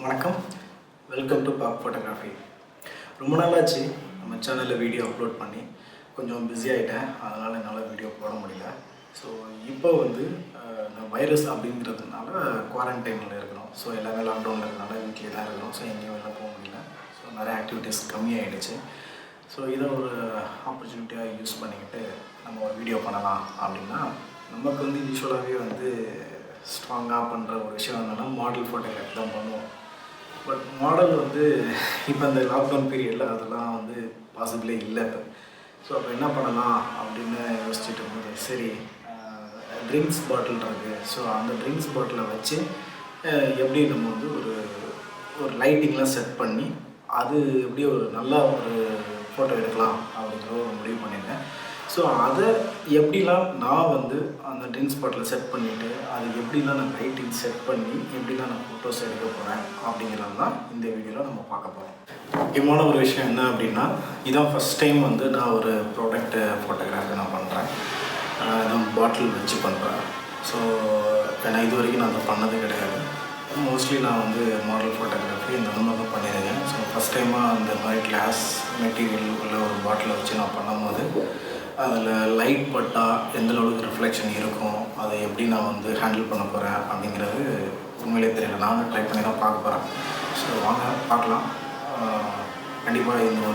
வணக்கம், welcome to Bagh photography. ரொம்ப நாளாச்சு நம்ம சேனலில் வீடியோ அப்லோட் பண்ணி கொஞ்சம் பிஸி ஆகிட்டேன். அதனால் என்னால் வீடியோ போட முடியல. ஸோ இப்போ இந்த வைரஸ் அப்படிங்கிறதுனால குவாரண்டைனில் இருக்கிறோம். ஸோ எல்லாமே லாக்டவுனில் இருக்கிறனால வீட்டிலே தான் இருக்கிறோம். ஸோ எங்கேயும் வெளில போக முடியல. ஸோ நிறைய ஆக்டிவிட்டீஸ் கம்மியாகிடுச்சு. ஸோ இதை ஒரு ஆப்பர்ச்சுனிட்டியாக யூஸ் பண்ணிக்கிட்டு நம்ம ஒரு வீடியோ பண்ணலாம் அப்படின்னா, நமக்கு யூஸ்வலாகவே ஸ்ட்ராங்காக பண்ணுற ஒரு விஷயம் என்னென்னா மாடல் ஃபோட்டோகிராஃபி தான் பண்ணுவோம். பட் மாடல் இப்போ இந்த லாக்டவுன் பீரியடில் அதெல்லாம் பாசிபிளே இல்லை. இப்போ ஸோ அப்போ என்ன பண்ணலாம் அப்படின்னு யோசிச்சுட்டு இருந்தது. சரி, ட்ரிங்க்ஸ் பாட்டில் இருக்குது. ஸோ அந்த ட்ரிங்க்ஸ் பாட்டிலை வச்சு எப்படி நம்ம ஒரு லைட்டிங்லாம் செட் பண்ணி அது எப்படி ஒரு நல்லா ஒரு ஃபோட்டோ எடுக்கலாம் அப்படிங்கிற ஒரு முடிவு பண்ணியிருந்தேன். ஸோ அதை எப்படிலாம் நான் அந்த ட்ரிங்க்ஸ் பாட்டில் செட் பண்ணிவிட்டு அதுக்கு எப்படிலாம் நான் லைட்டிங் செட் பண்ணி எப்படிலாம் நான் ஃபோட்டோஸ் எடுக்க போகிறேன் அப்படிங்கிறது தான் இந்த வீடியோவில் நம்ம பார்க்க போகிறோம். முக்கியமான ஒரு விஷயம் என்ன அப்படின்னா, இதான் ஃபஸ்ட் டைம் நான் ஒரு ப்ராடக்ட் ஃபோட்டோகிராஃபி நான் பண்ணுறேன். நான் பாட்டில் வச்சு பண்ணுறேன். ஸோ ஏன்னா இது வரைக்கும் நான் அதை பண்ணது கிடையாது. மோஸ்ட்லி நான் மாடல் ஃபோட்டோகிராஃபி இந்த மாதிரி தான் பண்ணியிருக்கேன். ஸோ ஃபஸ்ட் டைமாக அந்த மாதிரி கிளாஸ் மெட்டீரியல் உள்ள ஒரு பாட்டிலை வச்சு நான் பண்ணும்போது அதில் லைட் பட்டால் எந்த அளவுக்கு ரிஃப்ளெக்ஷன் இருக்கும், அதை எப்படி நான் ஹேண்டில் பண்ண போகிறேன் அப்படிங்கிறது உண்மையிலே தெரியல. நானும் ட்ரை பண்ணி தான் பார்க்க போகிறேன். ஸோ வாங்க பார்க்கலாம். கண்டிப்பாக இந்த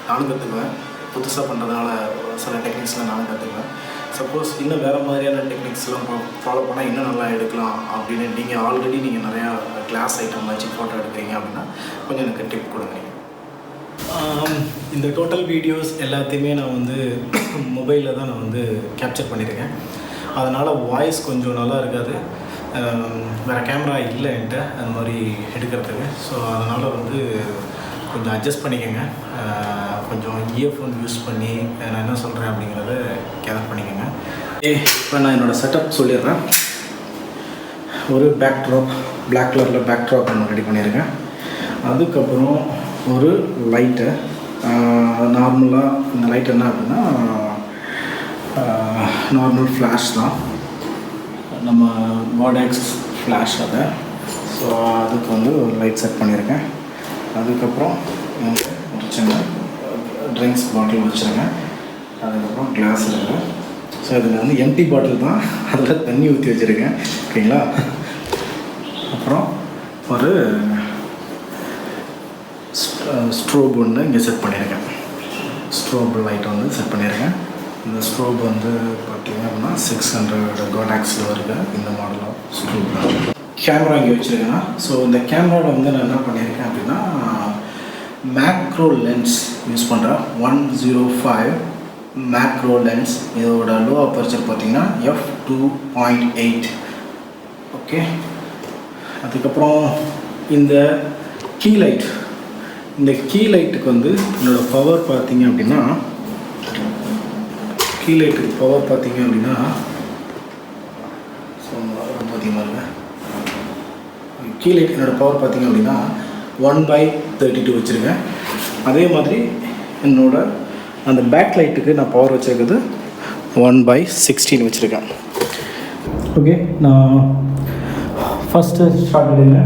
நானும் கற்றுக்குவேன். புதுசாக பண்ணுறதுனால சில டெக்னிக்ஸ்லாம் நானும் கற்றுக்குவேன். சப்போஸ் இன்னும் வேறு மாதிரியான டெக்னிக்ஸ்லாம் ஃபாலோ பண்ணால் இன்னும் நல்லா எடுக்கலாம் அப்படின்னு நீங்கள் ஆல்ரெடி நிறையா கிளாஸ் ஐட்டம் வச்சு ஃபோட்டோ எடுக்கிறீங்க அப்படின்னா கொஞ்சம் எனக்கு டிப் கொடுங்க. இந்த டோட்டல் வீடியோஸ் எல்லாத்தையுமே நான் மொபைலில் தான் நான் கேப்சர் பண்ணியிருக்கேன். அதனால் வாய்ஸ் கொஞ்சம் நல்லா இருக்காது. வேறு கேமரா இல்லை என்கிட்ட அந்த மாதிரி எடுக்கிறதுக்கு. ஸோ அதனால் கொஞ்சம் அட்ஜஸ்ட் பண்ணிக்கோங்க. கொஞ்சம் இயர்ஃபோன் யூஸ் பண்ணி நான் என்ன சொல்கிறேன் அப்படிங்கிறத கேதர் பண்ணிக்கோங்க. இப்போ நான் என்னோடய செட்டப் சொல்லிடுறேன். ஒரு பேக்ட்ராப், பிளாக் கலரில் பேக்ட்ராப் ஒன்று ரெடி பண்ணியிருக்கேன். அதுக்கப்புறம் ஒரு லைட்டு, நார்மலாக இந்த லைட் என்ன அப்படின்னா நார்மல் ஃப்ளாஷ் தான், நம்ம வாடெக்ஸ் ஃப்ளாஷ் அதை. ஸோ அதுக்கு ஒரு லைட் செட் பண்ணியிருக்கேன். அதுக்கப்புறம் ஒரு சின்ன ட்ரிங்க்ஸ் பாட்டில் வச்சுருக்கேன். அதுக்கப்புறம் கிளாஸ் இருக்குது. ஸோ இதில் எம்டி பாட்டில் தான், அதில் தண்ணி ஊற்றி வச்சுருக்கேன். ஓகேங்களா? அப்புறம் ஒரு ஸ்ட்ரோப் ஒன்று இங்கே செட் பண்ணியிருக்கேன். ஸ்ட்ரோப் லைட் செட் பண்ணியிருக்கேன். இந்த ஸ்ட்ரோப் பார்த்திங்க அப்படின்னா 600 கோடாக்ஸில் வருது இந்த மாடலில் ஸ்ட்ரோப். கேமரா இங்கே வச்சுருக்கேன்னா, ஸோ இந்த கேமராவில் நான் என்ன பண்ணியிருக்கேன் அப்படின்னா மேக்ரோ லென்ஸ் யூஸ் பண்ணுறேன். 105 மேக்ரோ லென்ஸ். இதோட லோ அப்பர்ச்சர் பார்த்திங்கன்னா f2.8. ஓகே. அதுக்கப்புறம் இந்த கீ லைட், இந்த கீ லைட்டுக்கு என்னோடய பவர் பார்த்திங்க அப்படின்னா, கீ லைட்டுக்கு பவர் பார்த்திங்க அப்படின்னா ரொம்ப அதிகமாக இருக்குது. கீ லைட் என்னோடய பவர் பார்த்திங்க அப்படின்னா 1/32 வச்சுருக்கேன். அதே மாதிரி அந்த பேக் லைட்டுக்கு நான் பவர் வச்சுருக்கிறது 1/16 வச்சுருக்கேன். ஓகே, நான் ஃபஸ்ட்டு ஸ்டார்ட் எடுங்க.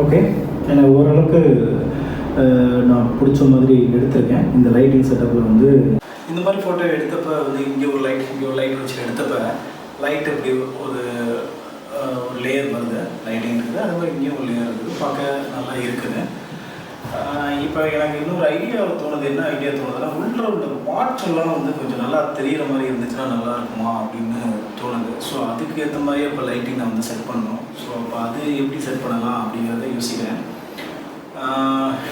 ஓகே, எனக்கு ஓரளவுக்கு நான் பிடிச்ச மாதிரி எடுத்திருக்கேன். இந்த லைட்டிங் செட்டப்பில் இந்த மாதிரி ஃபோட்டோ எடுத்தப்போ இங்கே ஒரு லைட் வச்சு எடுத்தப்போ லைட் இப்படி ஒரு லேயர் வருது, லைட்டிங் இருக்குது. அது மாதிரி இங்கேயும் ஒரு லேயர் இருக்குது, பார்க்க நல்லா இருக்குது. இப்போ எனக்கு இன்னொரு ஐடியா தோணுது. என்ன ஐடியா தோணுதுன்னா, உள்ள வாட்டர்லாம் கொஞ்சம் நல்லா தெரிகிற மாதிரி இருந்துச்சுன்னா நல்லா இருக்குமா அப்படின்னு தோணுது. ஸோ அதுக்கு ஏற்ற மாதிரி இப்போ லைட்டிங் நான் செட் பண்ணணும். ஸோ அப்போ அது எப்படி செட் பண்ணலாம் அப்படிங்கிறத யோசிக்கிறேன்.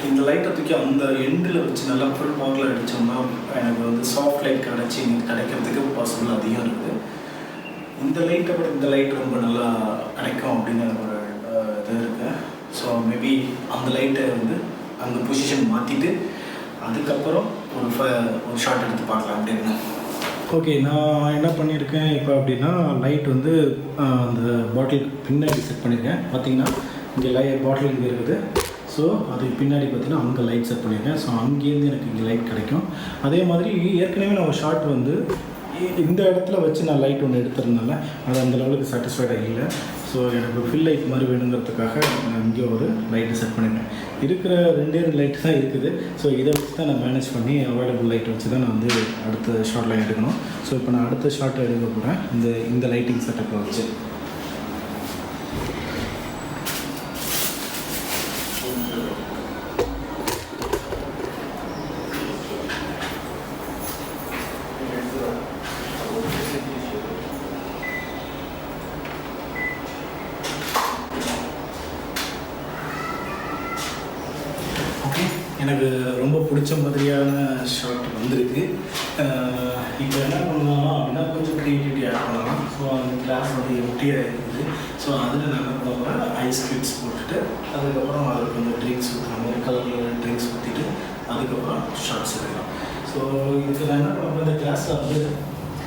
இந்த லைட்டை தூக்கி அந்த எண்டில் வச்சு நல்லா ஃபுல் பாக்கில் அடித்தோம்னா எனக்கு சாஃப்ட் லைட் கிடைக்கிறதுக்கு பாசிபிள் அதிகம் இருக்குது. இந்த லைட்டை விட இந்த லைட் ரொம்ப நல்லா கிடைக்கும் அப்படின்னு எனக்கு ஒரு இது இருக்குது. ஸோ மேபி அந்த லைட்டை அந்த பொசிஷன் மாற்றிட்டு அதுக்கப்புறம் ஒரு ஷார்ட் எடுத்து பார்க்கலாம் அப்படின்னு. ஓகே, நான் என்ன பண்ணியிருக்கேன் இப்போ அப்படின்னா, லைட் அந்த பாட்டில் பின்னாடி செட் பண்ணியிருக்கேன். பார்த்திங்கன்னா இங்கே பாட்டில் இங்கே இருக்குது. ஸோ ஸோ அதுக்கு பின்னாடி பார்த்தீங்கன்னா அங்கே லைட் செட் பண்ணியிருக்கேன். ஸோ அங்கேருந்து எனக்கு இங்கே லைட் கிடைக்கும். அதே மாதிரி ஏற்கனவே நான் ஒரு ஷார்ட் வந்து இந்த இடத்துல வச்சு நான் லைட் ஒன்று எடுத்துருந்தேன்ல, அது அந்த லெவலுக்கு சாட்டிஸ்ஃபைடாக இல்லை. ஸோ எனக்கு ஃபில் லைட் மாதிரி வேணுங்கிறதுக்காக நான் இங்கே ஒரு லைட்டு செட் பண்ணிட்டேன். இருக்கிற 2 லைட் தான் இருக்குது. ஸோ இதை வச்சு தான் நான் மேனேஜ் பண்ணி அவைலபிள் லைட் வச்சு தான் நான் வந்து அடுத்த ஷார்ட்லாம் எடுக்கணும். ஸோ இப்போ நான் அடுத்த ஷார்ட் எடுக்க போகிறேன் இந்த லைட்டிங் செட்டப்பை வச்சு. எனக்கு ரொம்ப பிடிச்ச மாதிரியான ஷார்ட் வந்திருக்கு. இப்போ என்ன பண்ணலாம் அப்படின்னா கொஞ்சம் க்ரியேட்டிவிட்டி ஆட் பண்ணலாம். ஸோ அந்த கிளாஸ் வந்து எம்டியாக இருக்குது. ஸோ அதில் நான் என்ன பண்ண போகிறேன், ஐஸ் கியூப்ஸ் போட்டுட்டு அதுக்கப்புறம் அதுக்கு கொஞ்சம் ட்ரிங்க்ஸ் ஊற்றுற மாதிரி கலரில் ட்ரிங்க்ஸ் ஊற்றிட்டு அதுக்கப்புறம் ஷார்ட்ஸ் எடுக்கலாம். ஸோ இதுக்கு நான் என்ன பண்ண போகிறேன், இந்த கிளாஸில் வந்து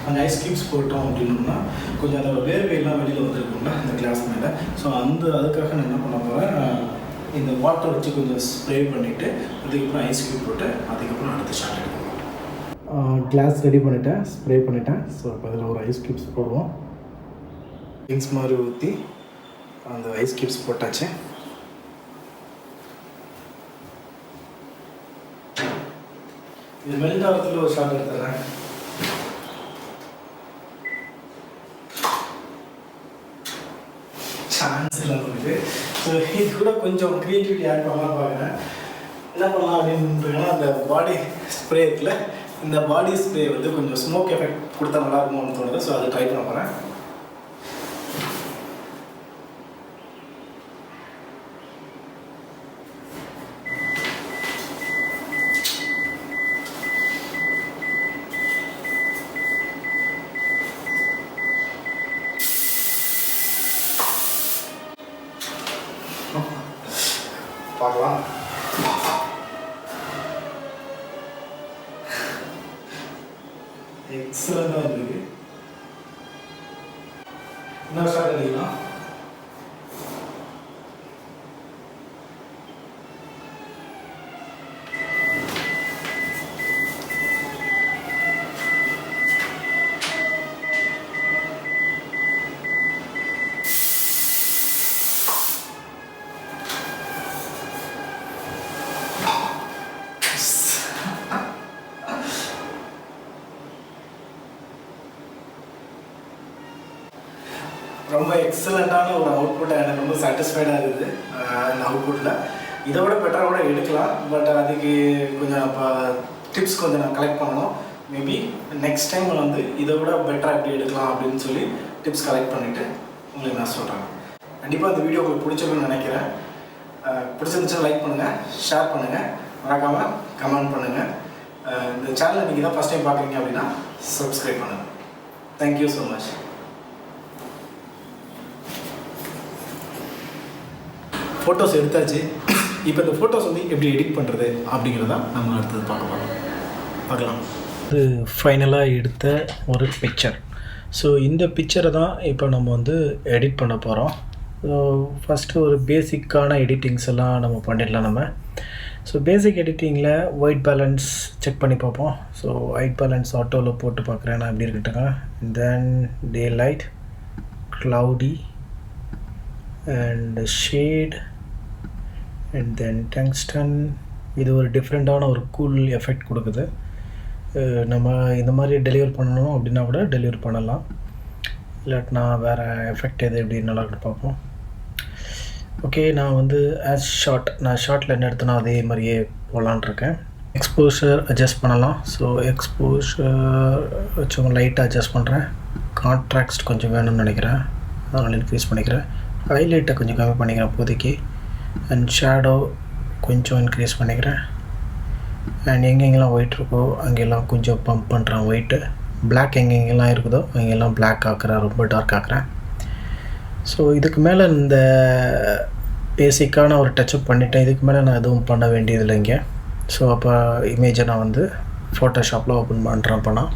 அந்த ஐஸ் கியூப்ஸ் போட்டோம் அப்படின்னா கொஞ்சம் அந்த வேர்வையெல்லாம் வெளியில் வந்துருக்குங்களா இந்த கிளாஸ் மேலே. ஸோ அதுக்காக நான் என்ன பண்ண போகிறேன், இந்த வாட்டர் வச்சு கொஞ்சம் ஸ்ப்ரே பண்ணிவிட்டு அதுக்கப்புறம் ஐஸ் கியூப் போட்டு அதுக்கப்புறம் அடுத்த ஷாட் எடுக்கணும். கிளாஸ் ரெடி பண்ணிட்டேன், ஸ்ப்ரே பண்ணிட்டேன். ஸோ இப்போ அதில் ஒரு ஐஸ் கியூப்ஸ் போடுவோம். ட்ரிங்க்ஸ் மாதிரி ஊற்றி அந்த ஐஸ் கியூப்ஸ் போட்டாச்சு. இது மெல்ட் ஆகிறதுல ஒரு ஷாட் எடுத்துறேன். சான்ஸ் இல்லை உங்களுக்கு. ஸோ இது கூட கொஞ்சம் க்ரியேட்டிவிட்டி ஆட் பண்ணலாம் பார்க்குறேன். என்ன பண்ணலாம் அப்படின்றீங்கன்னா, அந்த பாடி ஸ்ப்ரே இருக்குல்ல, இந்த பாடி ஸ்ப்ரே வந்து கொஞ்சம் ஸ்மோக் எஃபெக்ட் கொடுத்தா நல்லா இருக்கும்னு தோணுது. ஸோ அதை ட்ரை பண்ண போகிறேன். பார்க்கலாம். எக்ஸலண்டாக இருக்குது. இன்னொரு ஷாட் எடுக்கலாம். ரொம்ப எக்ஸலண்ட்டான ஒரு அவுட்புட்டாக எனக்கு ரொம்ப சாட்டிஸ்ஃபைடாக இருக்குது. இந்த அவுட்புட்டில் இதை விட பெட்டராக கூட எடுக்கலாம். பட் அதுக்கு கொஞ்சம் இப்போ டிப்ஸ் கொஞ்சம் நான் கலெக்ட் பண்ணணும். மேபி நெக்ஸ்ட் டைம் வந்து இதை விட பெட்டராக எப்படி எடுக்கலாம் அப்படின்னு சொல்லி டிப்ஸ் கலெக்ட் பண்ணிவிட்டு உங்களுக்கு நான் சொல்கிறேன். கண்டிப்பாக இந்த வீடியோ உங்களுக்கு பிடிச்சிருக்குன்னு நினைக்கிறேன். பிடிச்சிருந்துச்சுன்னா லைக் பண்ணுங்கள், ஷேர் பண்ணுங்கள், மறக்காமல் கமெண்ட் பண்ணுங்கள். இந்த சேனலை நீங்கள் தான் ஃபஸ்ட் டைம் பார்க்குறீங்க அப்படின்னா சப்ஸ்கிரைப் பண்ணுங்கள். Thank you so much. ஃபோட்டோஸ் எடுத்தாச்சு. இப்போ இந்த ஃபோட்டோஸ் வந்து எப்படி எடிட் பண்ணுறது அப்படிங்கிறத நம்ம அடுத்தது பார்க்கலாம். இது ஃபைனலாக எடுத்த ஒரு பிக்சர். ஸோ இந்த பிக்சரை தான் இப்போ நம்ம வந்து எடிட் பண்ண போகிறோம். ஸோ ஃபஸ்ட்டு ஒரு பேசிக்கான எடிட்டிங்ஸ் எல்லாம் நம்ம பண்ணிடலாம் நம்ம. ஸோ பேசிக் எடிட்டிங்கில் ஒயிட் பேலன்ஸ் செக் பண்ணி பார்ப்போம். ஸோ ஒயிட் பேலன்ஸ் ஆட்டோவில் போட்டு பார்க்குறேன் நான் எப்படி இருக்கட்டுங்க. Then daylight, cloudy and shade and then tungsten. இது ஒரு டிஃப்ரெண்ட்டான ஒரு கூல் எஃபெக்ட் கொடுக்குது. நம்ம இந்த மாதிரி டெலிவர் பண்ணணும் அப்படின்னா கூட டெலிவர் பண்ணலாம். இல்லாட்டினா வேறு எஃபெக்ட் எது எப்படி நல்லா இருக்கு பார்ப்போம். ஓகே, நான் வந்து நான் ஷார்ட்டில் என்ன எடுத்தேனோ அதே மாதிரியே போகலான்ட்ருக்கேன். எக்ஸ்போஷர் அட்ஜஸ்ட் பண்ணலாம். ஸோ எக்ஸ்போஷர் வச்சு லைட்டாக அட்ஜஸ்ட் பண்ணுறேன். கான்ட்ராக்ட் கொஞ்சம் வேணும்னு நினைக்கிறேன், அதனால் இன்க்ரீஸ் பண்ணிக்கிறேன். ஹைலைட்டை கொஞ்சம் கம்மி பண்ணிக்கிறேன் இப்போதைக்கு. அண்ட் ஷேடோ கொஞ்சம் இன்க்ரீஸ் பண்ணிக்கிறேன். அண்ட் எங்கெங்கெல்லாம் ஒயிட் இருக்கோ அங்கெல்லாம் கொஞ்சம் பம்ப் பண்ணுறேன் ஒயிட்டு. பிளாக் எங்கெங்கெல்லாம் இருக்குதோ அங்கெல்லாம் பிளாக் ஆக்குறேன், ரொம்ப டார்க் ஆக்குறேன். ஸோ இதுக்கு மேலே இந்த பேசிக்கான ஒரு டச்சப் பண்ணிவிட்டேன். இதுக்கு மேலே நான் எதுவும் பண்ண வேண்டியதில்லை இங்கே. ஸோ அப்போ இமேஜை நான் வந்து ஃபோட்டோஷாப்பில் ஓப்பன் பண்ணுறேன். அப்போ நான்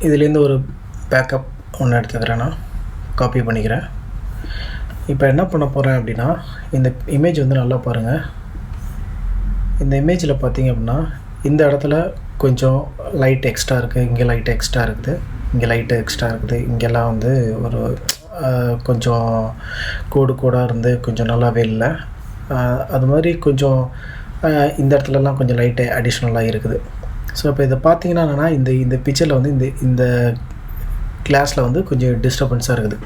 இதுலேருந்து ஒரு பேக்கப் ஒன்று எடுத்துக்கிறேன், நான் காப்பி பண்ணிக்கிறேன். இப்போ என்ன பண்ண போகிறேன் அப்படின்னா, இந்த இமேஜ் வந்து நல்லா பாருங்கள். இந்த இமேஜில் பார்த்தீங்க அப்படின்னா, இந்த இடத்துல கொஞ்சம் லைட் எக்ஸ்ட்ரா இருக்குது, இங்கே லைட் எக்ஸ்ட்ரா இருக்குது, இங்கே லைட்டு எக்ஸ்ட்ரா இருக்குது, இங்கெல்லாம் வந்து ஒரு கொஞ்சம் கோடாக இருந்து கொஞ்சம் நல்லாவே இல்லை. அது மாதிரி கொஞ்சம் இந்த இடத்துலலாம் கொஞ்சம் லைட்டு அடிஷ்னலாக இருக்குது. ஸோ இப்போ இதை பார்த்தீங்கன்னா என்னென்னா, இந்த பிக்சரில் வந்து இந்த கிளாஸில் வந்து கொஞ்சம் டிஸ்டர்பன்ஸாக இருக்குது.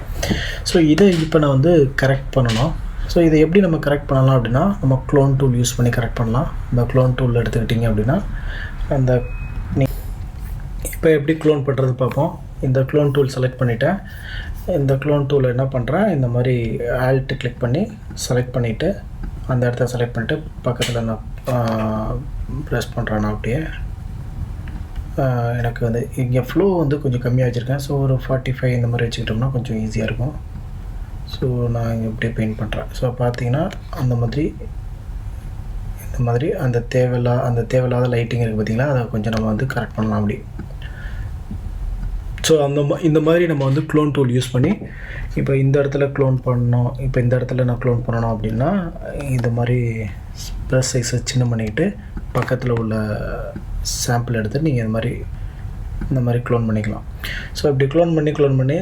ஸோ இதை இப்போ நான் வந்து கரெக்ட் பண்ணணும். ஸோ இதை எப்படி நம்ம கரெக்ட் பண்ணலாம் அப்படின்னா, நம்ம க்ளோன் டூல் யூஸ் பண்ணி கரெக்ட் பண்ணலாம். இந்த க்ளோன் டூல் எடுத்துக்கிட்டிங்க அப்படின்னா, அந்த இப்போ எப்படி க்ளோன் பண்ணுறது பார்ப்போம். இந்த க்ளோன் டூல் செலக்ட் பண்ணிவிட்டேன். இந்த க்ளோன் டூல் என்ன பண்ணுறேன், இந்த மாதிரி ஆல்ட் கிளிக் பண்ணி செலக்ட் பண்ணிவிட்டு அந்த இடத்த செலக்ட் பண்ணிவிட்டு பக்கத்தில் நான் ப்ரெஸ் பண்ணுறேன். நான் அப்படியே எனக்கு வந்து இங்கே ஃப்ளோ வந்து கொஞ்சம் கம்மியாக வச்சுருக்கேன். ஸோ ஒரு 45 இந்த மாதிரி வச்சுக்கிட்டோம்னா கொஞ்சம் ஈஸியாக இருக்கும். ஸோ நான் இங்கே இப்படியே பெயிண்ட் பண்ணுறேன். ஸோ பார்த்தீங்கன்னா இந்த மாதிரி அந்த தேவையில்லாத லைட்டிங் இருக்குது பார்த்தீங்களா, அதை கொஞ்சம் நம்ம வந்து கரெக்ட் பண்ணலாம் அப்படி. ஸோ இந்த மாதிரி நம்ம வந்து க்ளோன் டூல் யூஸ் பண்ணி இப்போ இந்த இடத்துல க்ளோன் பண்ணணும், இப்போ இந்த இடத்துல நான் க்ளோன் பண்ணணும் அப்படின்னா, இந்த மாதிரி ப்ளஸ் சைஸை சின்ன பண்ணிக்கிட்டு பக்கத்தில் உள்ள சாம்பிள் எடுத்து நீங்கள் இந்த மாதிரி க்ளோன் பண்ணிக்கலாம். ஸோ இப்படி க்ளோன் பண்ணி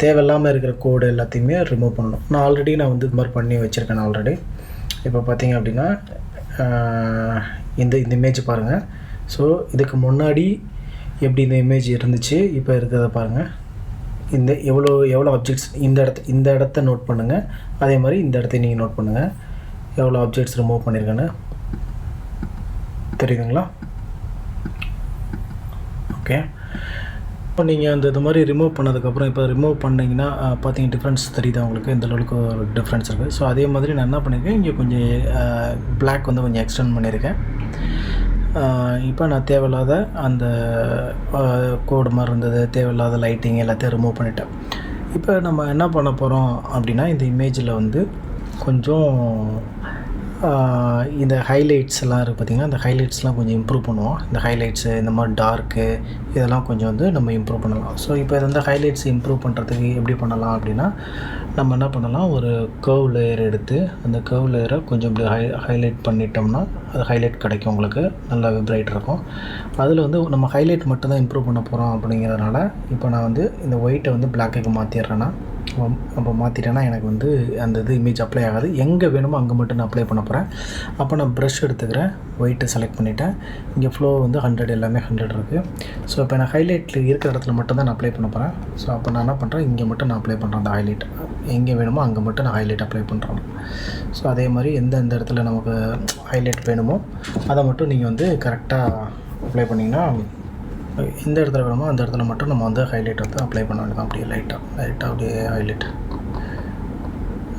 தேவையில்லாமல் இருக்கிற கோடு எல்லாத்தையுமே ரிமூவ் பண்ணணும். நான் வந்து இது மாதிரி பண்ணி வச்சுருக்கேன் ஆல்ரெடி. இப்போ பார்த்தீங்க அப்படின்னா இந்த இமேஜ் பாருங்கள். ஸோ இதுக்கு முன்னாடி எப்படி இந்த இமேஜ் இருந்துச்சு, இப்போ இருக்கிறத பாருங்கள். எவ்வளோ ஆப்ஜெக்ட்ஸ் இந்த இடத்த நோட் பண்ணுங்கள். அதே மாதிரி இந்த இடத்த நீங்கள் நோட் பண்ணுங்கள், எவ்வளோ ஆப்ஜெக்ட்ஸ் ரிமூவ் பண்ணியிருக்கேன்னு. தெரியுதுங்களா? ஓகே. இப்போ நீங்கள் இது மாதிரி ரிமூவ் பண்ணதுக்கப்புறம் இப்போ ரிமூவ் பண்ணிங்கன்னா பார்த்தீங்கன்னா டிஃப்ரென்ஸ் தெரியுது உங்களுக்கு, இந்த அளவுக்கு ஒரு டிஃப்ரென்ஸ் இருக்குது. ஸோ அதே மாதிரி நான் என்ன பண்ணியிருக்கேன், இங்கே கொஞ்சம் பிளாக் வந்து கொஞ்சம் எக்ஸ்டெண்ட் பண்ணியிருக்கேன். இப்போ நான் தேவையில்லாத அந்த கோடு மாதிரி இருந்தது, தேவையில்லாத லைட்டிங் எல்லாத்தையும் ரிமூவ் பண்ணிட்டேன். இப்போ நம்ம என்ன பண்ண போகிறோம் அப்படின்னா, இந்த இமேஜில் வந்து கொஞ்சம் இந்த ஹைலைட்ஸ் எல்லாம் இருக்குது பார்த்திங்கன்னா, அந்த ஹைலைட்ஸ்லாம் கொஞ்சம் இம்ப்ரூவ் பண்ணுவோம். இந்த ஹைலைட்ஸு இந்த மாதிரி டார்க்கு இதெல்லாம் கொஞ்சம் வந்து நம்ம இம்ப்ரூவ் பண்ணலாம். ஸோ இப்போ இது வந்து ஹைலைட்ஸ் இம்ப்ரூவ் பண்ணுறதுக்கு எப்படி பண்ணலாம் அப்படின்னா, நம்ம என்ன பண்ணலாம், ஒரு கர்வ் லேயர் எடுத்து அந்த கர்வ் லேயரை கொஞ்சம் இப்படி ஹைலைட் பண்ணிட்டோம்னா அது ஹைலைட் கிடைக்கும், உங்களுக்கு நல்லாவே பிரைட் இருக்கும். அதில் வந்து நம்ம ஹைலைட் மட்டும் தான் இம்ப்ரூவ் பண்ண போகிறோம் அப்படிங்கிறதுனால இப்போ நான் வந்து இந்த ஒயிட்டை வந்து பிளாக்குக்கு மாற்றிடுறேன்னா, அப்போ மாற்றிட்டேன்னா எனக்கு வந்து அந்த இமேஜ் அப்ளை ஆகாது. எங்கே வேணுமோ அங்கே மட்டும் நான் அப்ளை பண்ண போகிறேன். அப்போ நான் ப்ரஷ் எடுத்துக்கிறேன், ஒயிட்டை செலக்ட் பண்ணிவிட்டேன். இங்கே ஃப்ளோ வந்து 100 எல்லாமே 100 இருக்குது. ஸோ இப்போ நான் ஹைலைட்டில் இருக்கிற இடத்துல மட்டும் தான் நான் அப்ளை பண்ண போகிறேன். ஸோ அப்போ நான் என்ன பண்ணுறேன், இங்கே மட்டும் நான் அப்ளை பண்ணுறேன். அந்த ஹைலைட் எங்கே வேணுமோ அங்கே மட்டும் நான் ஹைலைட் அப்ளை பண்ணுறேன். ஸோ அதே மாதிரி எந்த இடத்துல நமக்கு ஹைலைட் வேணுமோ அதை மட்டும் நீங்கள் வந்து கரெக்டாக அப்ளை பண்ணிங்கன்னா, எந்த இடத்துல வேணுமோ அந்த இடத்துல மட்டும் நம்ம வந்து ஹைலைட் வந்து அப்ளை பண்ண வேண்டியதான். அப்படியே லைட்டாக அப்படியே ஹைலைட்.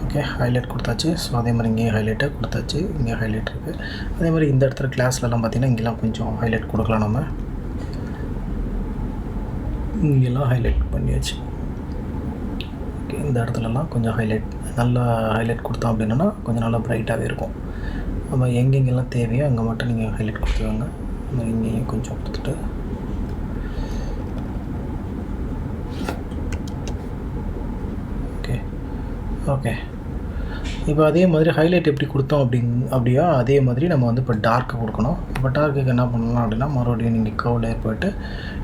ஓகே, ஹைலைட் கொடுத்தாச்சு. ஸோ அதே மாதிரி இங்கேயும் ஹைலைட்டை கொடுத்தாச்சு, இங்கே ஹைலைட் இருக்குது. அதே மாதிரி இந்த இடத்துல கிளாஸ்லலாம் பார்த்திங்கன்னா இங்கெல்லாம் கொஞ்சம் ஹைலைட் கொடுக்கலாம். நம்ம இங்கெல்லாம் ஹைலைட் பண்ணியாச்சு. ஓகே, இந்த இடத்துலலாம் கொஞ்சம் நல்லா ஹைலைட் கொடுத்தோம் அப்படின்னா கொஞ்சம் நல்லா ப்ரைட்டாகவே இருக்கும். நம்ம எங்கெங்கெல்லாம் தேவையோ அங்கே மட்டும் நீங்கள் ஹைலைட் கொடுத்துவாங்க. இங்கேயும் கொஞ்சம் கொடுத்துட்டு ஓகே. இப்போ அதே மாதிரி ஹைலைட் எப்படி கொடுத்தோம் அப்படியா அதே மாதிரி நம்ம வந்து இப்போ டார்க்கு கொடுக்கணும். இப்போ டார்க்குக்கு என்ன பண்ணலாம் அப்படின்னா, மறுபடியும் நீங்கள் கர்வ் லேயர் போய்ட்டு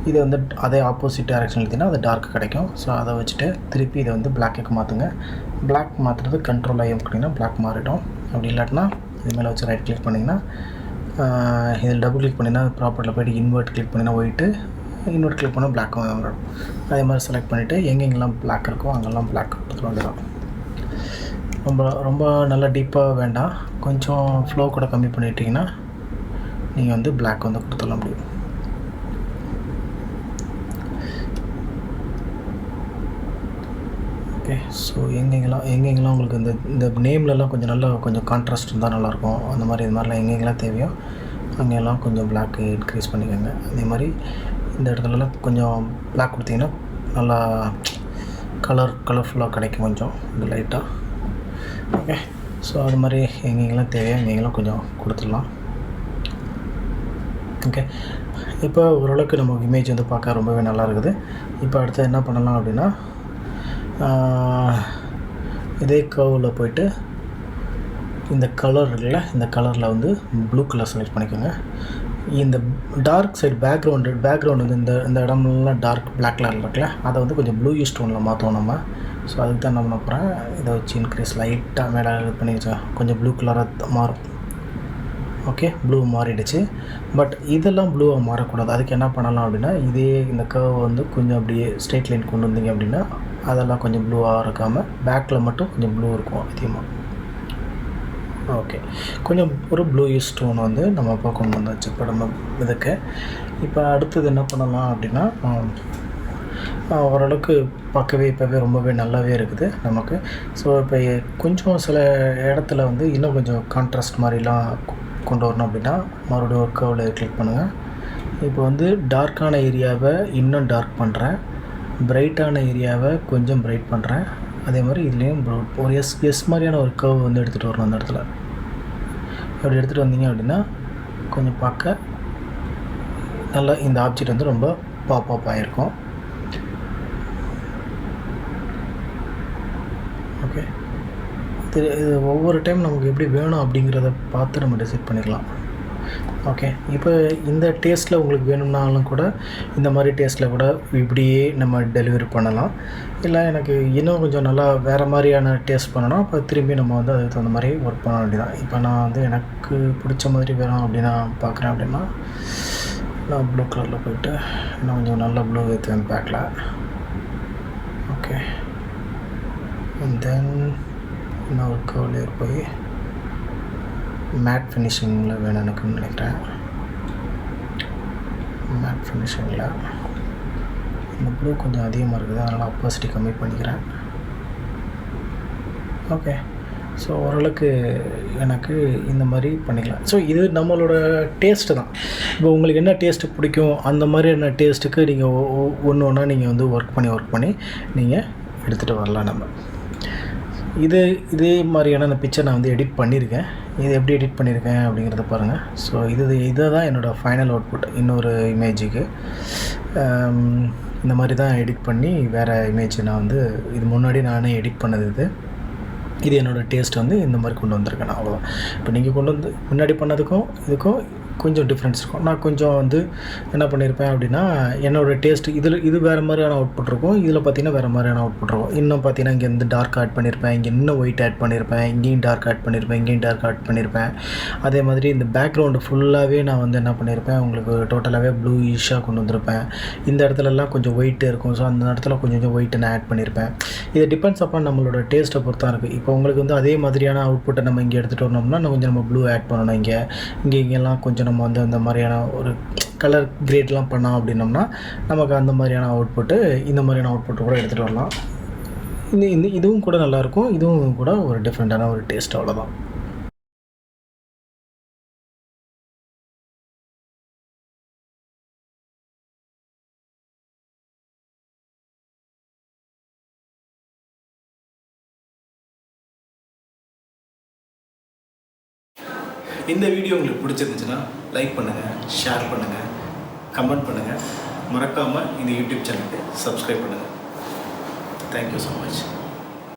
இதை வந்து அதே ஆப்போசிட் டைரக்ஷன் எடுத்திங்கன்னா அது டார்க் கிடைக்கும். ஸோ அதை வச்சுட்டு திருப்பி இதை வந்து பிளாக்குக்கு மாற்றுங்க. பிளாக் மாற்றுறது கண்ட்ரோல் ஆகி பண்ணிங்கன்னா பிளாக் மாறிடும். அப்படி இல்லாட்டினா இது மேலே வச்சு ரைட் கிளிக் பண்ணிங்கன்னா, இதில் டபுள் கிளிக் பண்ணிங்கன்னா ப்ராப்பர்ட்டியில் போய்ட்டு இன்வெர்ட் கிளிக் பண்ணிங்கன்னா ஒயிட்டு, இன்வெர்ட் கிளிக் பண்ணால் பிளாக் வந்துடும். அதே மாதிரி செலக்ட் பண்ணிவிட்டு எங்கெங்கெல்லாம் பிளாக் இருக்கோ அங்கெல்லாம் பிளாக் கொடுத்துட வேண்டியதான். ரொம்ப நல்லா டீப்பாக வேண்டாம், கொஞ்சம் ஃப்ளோ கூட கம்மி பண்ணிட்டீங்கன்னா நீங்கள் வந்து பிளாக் வந்து கொடுத்துடலாம் முடியும். ஓகே. ஸோ எங்கெங்கெல்லாம் உங்களுக்கு இந்த நேம்லலாம் கொஞ்சம் கான்ட்ராஸ்ட் இருந்தால் நல்லாயிருக்கும். அந்த மாதிரி இது மாதிரிலாம் எங்கெங்கெல்லாம் தேவையோ அங்கெல்லாம் கொஞ்சம் பிளாக் இன்க்ரீஸ் பண்ணிக்கோங்க. அதே மாதிரி இந்த இடத்துலலாம் கொஞ்சம் பிளாக் கொடுத்தீங்கன்னா நல்லா கலர்ஃபுல்லாக கிடைக்கும் கொஞ்சம் இந்த லைட்டாக. ஓகே. ஸோ அது மாதிரி எங்கெங்கெல்லாம் தேவையோ எங்கெங்கெல்லாம் கொஞ்சம் கொடுத்துடலாம். ஓகே. இப்போ ஓரளவுக்கு நம்ம இமேஜ் வந்து பார்க்க ரொம்பவே நல்லா இருக்குது. இப்போ அடுத்து என்ன பண்ணலாம் அப்படின்னா, இதே கர்வில் போய்ட்டு இந்த கலர் இருக்குல்ல, இந்த கலரில் வந்து ப்ளூ கலர் செலக்ட் பண்ணிக்கோங்க. இந்த டார்க் சைடு பேக்ரவுண்டு வந்து இந்த இடம்லாம் டார்க் பிளாக் கலரில் இருக்குல்ல, அதை வந்து கொஞ்சம் ப்ளூயிஷ் டோனில் மாற்றுவோம் நம்ம. ஸோ அதுக்கு தான் என்ன பண்ண போகிறேன், இதை வச்சு இன்க்ரீஸ் லைட்டாக மேலே இது பண்ணி வச்சா கொஞ்சம் ப்ளூ கலராக மாறும். ஓகே, ப்ளூ மாறிடுச்சு. பட் இதெல்லாம் ப்ளூவாக மாறக்கூடாது. அதுக்கு என்ன பண்ணலாம் அப்படின்னா, இதே இந்த கர்வ் வந்து கொஞ்சம் அப்படியே ஸ்ட்ரெயிட் லைன் கொண்டு வந்தீங்க அப்படின்னா அதெல்லாம் கொஞ்சம் ப்ளூவாக இருக்காமல் பேக்கில் மட்டும் கொஞ்சம் ப்ளூ இருக்கும் அதிகமாக. ஓகே, கொஞ்சம் ஒரு ப்ளூயிஷ் டோன் வந்து நம்ம இப்போ கொண்டு வந்தாச்சு இப்போ நம்ம இதுக்கு. இப்போ அடுத்தது என்ன பண்ணலாம் அப்படின்னா, ஓரளவுக்கு பார்க்கவே இப்போவே ரொம்பவே நல்லாவே இருக்குது நமக்கு. ஸோ இப்போ கொஞ்சம் சில இடத்துல வந்து இன்னும் கொஞ்சம் கான்ட்ராஸ்ட் மாதிரிலாம் கொண்டு வரணும் அப்படின்னா மறுபடியும் ஒரு கர்வில் கிளிக் பண்ணுங்கள். இப்போ வந்து டார்க்கான ஏரியாவை இன்னும் டார்க் பண்ணுறேன், பிரைட்டான ஏரியாவை கொஞ்சம் பிரைட் பண்ணுறேன். அதே மாதிரி இதுலேயும் ஒரு எஸ் மாதிரியான ஒரு கர்வ் வந்து எடுத்துகிட்டு வரணும் அந்த இடத்துல. அப்படி எடுத்துகிட்டு வந்தீங்க அப்படின்னா கொஞ்சம் பார்க்க நல்லா இந்த ஆப்ஜெக்ட் வந்து ரொம்ப பாப் ஆகிருக்கும். ஓகே, இது ஒவ்வொரு டைம் நமக்கு எப்படி வேணும் அப்படிங்கிறத பார்த்து நம்ம டிசைட் பண்ணிக்கலாம். ஓகே, இப்போ இந்த டேஸ்ட்டில் உங்களுக்கு வேணும்னாலும் கூட இந்த மாதிரி டேஸ்ட்டில் கூட இப்படியே நம்ம டெலிவரி பண்ணலாம். இல்லை எனக்கு இன்னும் கொஞ்சம் நல்லா வேறு மாதிரியான டேஸ்ட் பண்ணணும், அப்போ திரும்பி நம்ம வந்து அதுக்கு தகுந்த மாதிரி ஒர்க் பண்ண வேண்டியதான். இப்போ நான் வந்து எனக்கு பிடிச்ச மாதிரி வேணும் அப்படின்னு நான் பார்க்குறேன் அப்படின்னா நான் ப்ளூ கலரில் போய்ட்டு இன்னும் கொஞ்சம் நல்ல ப்ளூ ஏற்றுவேன் பேக்கில். ஓகே, அண்ட் தென் இன்னும் ஒரு கர்வ்லேயே போய் மேட் ஃபினிஷிங்கில் வேணும் எனக்குன்னு நினைக்கிறேன். மேட் ஃபினிஷிங்கில் இந்த ப்ளூ கொஞ்சம் அதிகமாக இருக்குது, அதனால் ஆப்போசிட்டி கம்மி பண்ணிக்கிறேன். ஓகே, ஸோ ஓரளவுக்கு எனக்கு இந்த மாதிரி பண்ணிக்கலாம். ஸோ இது நம்மளோட டேஸ்ட்டு தான். இப்போ உங்களுக்கு என்ன டேஸ்ட்டு பிடிக்கும் அந்த மாதிரியான டேஸ்ட்டுக்கு நீங்கள் ஒன்று ஒன்றா நீங்கள் வந்து ஒர்க் பண்ணி நீங்கள் எடுத்துகிட்டு வரலாம். நம்ம இதே மாதிரியான அந்த பிக்சர் நான் வந்து எடிட் பண்ணியிருக்கேன். இது எப்படி எடிட் பண்ணியிருக்கேன் அப்படிங்கிறத பாருங்கள். ஸோ இதை தான் என்னோடய ஃபைனல் அவுட்புட். இன்னொரு இமேஜுக்கு இந்த மாதிரி தான் எடிட் பண்ணி வேறு இமேஜ் நான் வந்து இது முன்னாடி நானே எடிட் பண்ணது. இது என்னோடய டேஸ்ட் வந்து இந்த மாதிரி கொண்டு வந்திருக்கேன் நான், அவ்வளோதான். இப்போ நீங்கள் கொண்டு வந்து முன்னாடி பண்ணதுக்கும் இதுக்கும் கொஞ்சம் டிஃப்ரென்ஸ் இருக்கும். நான் கொஞ்சம் வந்து என்ன பண்ணியிருப்பேன் அப்படின்னா, என்னோடய டேஸ்ட்டு இது வேறு மாதிரியான அவுட்புட் இருக்கும், இதில் பார்த்திங்கன்னா வேறு மாதிரியான அவுட்புட் இருக்கும். இன்னும் பார்த்திங்கன்னா இங்கே வந்து டார்க் ஆட் பண்ணியிருப்பேன், இங்கே இன்னும் ஒயிட் ஆட் பண்ணியிருப்பேன், இங்கேயும் டார்க் ஆட் பண்ணியிருப்பேன். அதே மாதிரி இந்த பேக்ரவுண்டு ஃபுல்லாகவே நான் வந்து என்ன பண்ணியிருப்பேன், உங்களுக்கு டோட்டலாகவே ப்ளூயிஷாக கொண்டு வந்திருப்பேன். இந்த இடத்துலலாம் கொஞ்சம் ஒயிட்டு இருக்கும், ஸோ அந்த இடத்துல கொஞ்சம் ஒயிட்டு நான் ஆட் பண்ணியிருப்பேன். இது டிபெண்ட்ஸ் அப்பான் நம்மளோட டேஸ்ட்டை பொறுத்தான் இருக்குது. இப்போ உங்களுக்கு வந்து அதே மாதிரியான அவுட்புட்டை நம்ம இங்கே எடுத்துகிட்டு வரணும்னா கொஞ்சம் நம்ம ப்ளூ ஆட் பண்ணணும். இங்கெல்லாம் கொஞ்சம் நம்ம வந்து அந்த மாதிரியான ஒரு கலர் கிரேட்லாம் பண்ணோம் அப்படின்னோம்னா நமக்கு அந்த மாதிரியான அவுட்புட்டு இந்த மாதிரியான அவுட்புட்டு கூட எடுத்துகிட்டு வரலாம். இதுவும் கூட நல்லாயிருக்கும், இதுவும் கூட ஒரு டிஃப்ரெண்ட்டான ஒரு டேஸ்ட், அவ்வளோதான். இந்த வீடியோ உங்களுக்கு பிடிச்சிருந்துச்சுன்னா லைக் பண்ணுங்கள், ஷேர் பண்ணுங்கள், கமெண்ட் பண்ணுங்கள். மறக்காமல் இந்த யூடியூப் சேனலுக்கு சப்ஸ்கிரைப் பண்ணுங்கள். Thank you so much.